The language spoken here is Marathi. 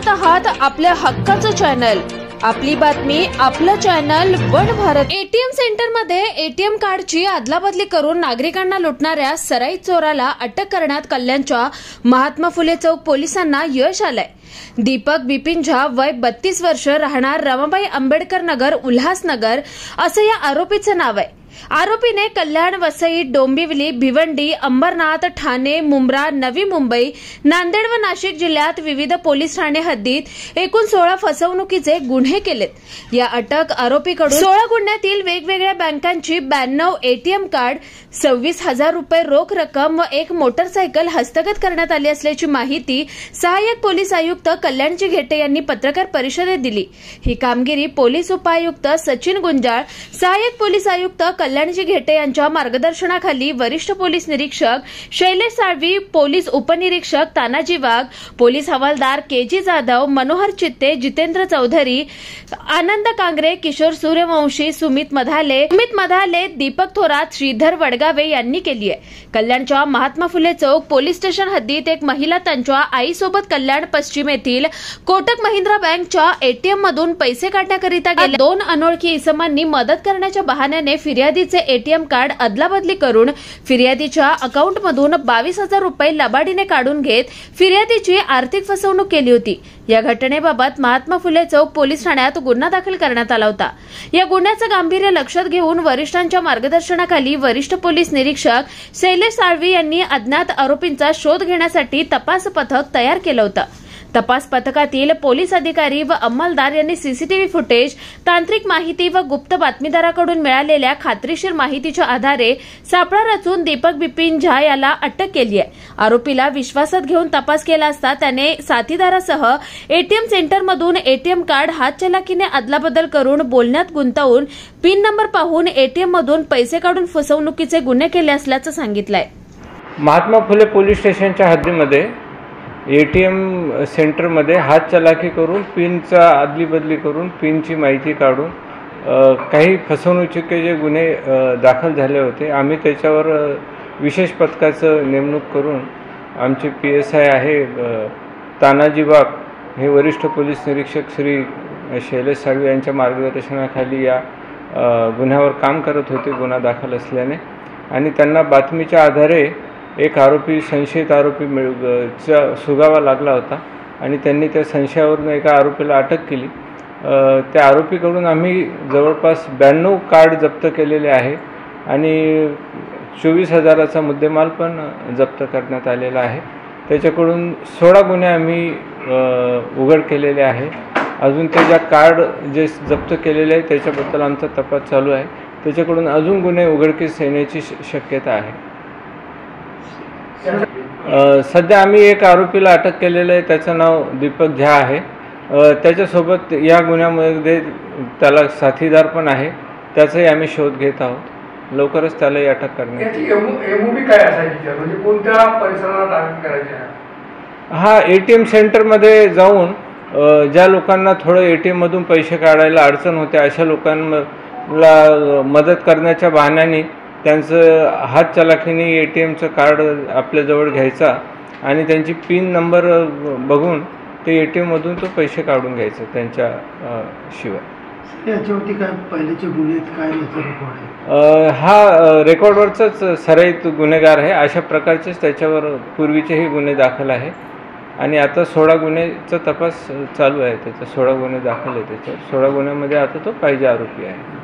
पाहत आहात आपल्या हक्काचं चॅनल, आपली बातमी आपलं channel one Bharat. ATM centre मध्ये एटीएम कार्डची अदलाबदली करून नागरिकांना लुटणाऱ्या सराईत चोराला अटक करण्यात कल्याणच्या महात्मा फुले चौक पोलिसांना यश आलंय। दीपक बिपिन झा वय 32 वर्ष, राहणार रमाबाई आंबेडकर नगर, उल्हासनगर असं या आरोपीचं नाव आहे। आरोपीने कल्याण, वसई, डोंबिवली, भिवंडी, अंबरनाथ, ठाणे, मुंब्रा, नवी मुंबई, नांदेड व नाशिक जिल्ह्यात विविध पोलीस ठाणे हद्दीत एकूण 16 फसवणुकीचे गुन्हे केलेत। या अटक आरोपीकडून 16 गुन्ह्यातील वेगवेगळ्या बँकांची 92 एटीएम कार्ड, 26,000 रुपये रोख रक्कम व एक मोटरसायकल हस्तगत करण्यात आली असल्याची माहिती सहाय्यक पोलीस आयुक्त कल्याणजी घेटे यांनी पत्रकार परिषदेत दिली। ही कामगिरी पोलीस उपायुक्त सचिन गुंजाळ, सहाय्यक पोलीस आयुक्त कल्याणजी घेटे यांच्या मार्गदर्शनाखाली वरिष्ठ पोलीस निरीक्षक शैलेश साळवी, पोलीस उपनिरीक्षक तानाजी वाघ, पोलीस हवालदार केजी जाधव, मनोहर चित्ते, जितेंद्र चौधरी, आनंद कांगरे, किशोर सूर्यवंशी, सुमित मधाले, दीपक थोरात, श्रीधर वडगावे यांनी केली आहे। कल्याणच्या महात्मा फुले चौक पोलीस स्टेशन हद्दीत एक महिला त्यांच्या आईसोबत कल्याण पश्चिम येथील कोटक महिंद्रा बँकच्या एटीएम मधून पैसे काढण्याकरिता गेल्या 2 अनोळखी इसमांनी मदत करण्याच्या बहाण्याने फिर्यादीचे एटीएम कार्ड अदलाबदली करून फिर्यादीच्या अकाउंटमधून 22,000 रुपये लबाडीने काढून घेत फिर्यादीची आर्थिक फसवणूक केली होती। या घटनेबाबत महात्मा फुले चौक पोलीस ठाण्यात गुन्हा दाखल करण्यात आला होता। या गुन्ह्याचं गांभीर्य लक्षात घेऊन वरिष्ठांच्या मार्गदर्शनाखाली वरिष्ठ पोलीस निरीक्षक शैलेश साळवी यांनी अज्ञात आरोपींचा शोध घेण्यासाठी तपास पथक तयार केलं होतं। तपास पथकातील पोलीस अधिकारी व अंमलदार यांनी सीसीटीव्ही फुटेज, तांत्रिक माहिती व गुप्त बातमीदाराकडून मिळालेल्या खात्रीशीर माहितीच्या आधारे सापळा रचून दीपक बिपिन झा याला अटक केली आहे। आरोपीला विश्वासात घेऊन तपास केला असता त्याने साथीदारासह एटीएम सेंटरमधून एटीएम कार्ड हातचलाकीने अदलाबदल करून बोलण्यात गुंतवून पिन नंबर पाहून एटीएम मधून पैसे काढून फसवणुकीचे गुन्हे केले असल्याचं सांगितलंय। महात्मा फुले पोलीस स्टेशनच्या हद्दीमध्ये एटीएम सेंटरमध्ये हातचलाकी करून पिनचा अदलीबदली करून पिनची माहिती काढून काही फसवणुकीचे गुन्हे दाखल झाले होते। आम्ही त्याच्यावर विशेष पथकाचं नेमणूक करून आमचे PSI आहे तानाजी वाघ हे वरिष्ठ पोलीस निरीक्षक श्री शैलेश साळवी यांच्या मार्गदर्शनाखाली या गुन्ह्यावर काम करत होते गुन्हा दाखल असल्याने, आणि त्यांना बातमीच्या आधारे एक आरोपी संशयित आरोपी सुगावा लागला होता आणि त्यांनी त्या संशयावरून एका आरोपीला अटक केली। त्या आरोपीकडून आम्ही जवळपास 92 कार्ड जप्त केलेले आहे आणि 24,000चा मुद्देमाल पण जप्त करण्यात आलेला आहे। त्याच्याकडून 16 गुन्हे आम्ही उघड केलेले आहे। अजून ते ज्या कार्ड जे जप्त केलेले आहे त्याच्याबद्दल आमचा तपास चालू आहे। त्याच्याकडून अजून गुन्हे उघडकीस येण्याची शक्यता आहे। सध्या आम्ही एक आरोपीला अटक केलेलं आहे, त्याचं नाव दीपक झा आहे। त्याच्यासोबत या गुन्ह्यामध्ये त्याला साथीदार पण आहे, त्याचाही आम्ही शोध घेत आहोत। लवकरच त्यालाही अटक करण्यात म्हणजे कोणत्या परिसराला टार्गेट करायचे? हा एटीएम सेंटरमध्ये जाऊन ज्या लोकांना थोडं एटीएम मधून पैसे काढायला अडचण होते अशा लोकांना मदत करण्याच्या बहाण्याने त्यांचं हातचलाखीने एटीएमचं कार्ड आपल्याजवळ घ्यायचा आणि त्यांची पिन नंबर बघून ते एटीएममधून तो पैसे काढून घ्यायचा त्यांच्या शिवाय। याच्यावरती काय पहिलेचे गुन्हे काय रेकॉर्ड आहे? हा रेकॉर्डवरचाच सराईत गुन्हेगार आहे। अशा प्रकारचेच त्याच्यावर पूर्वीचेही गुन्हे दाखल आहे आणि आता 16 गुन्ह्याचा तपास चालू आहे। त्याचा 16 गुन्हे दाखल आहे। त्याच्यावर 16 गुन्ह्यामध्ये आता तो पाहिजे आरोपी आहे।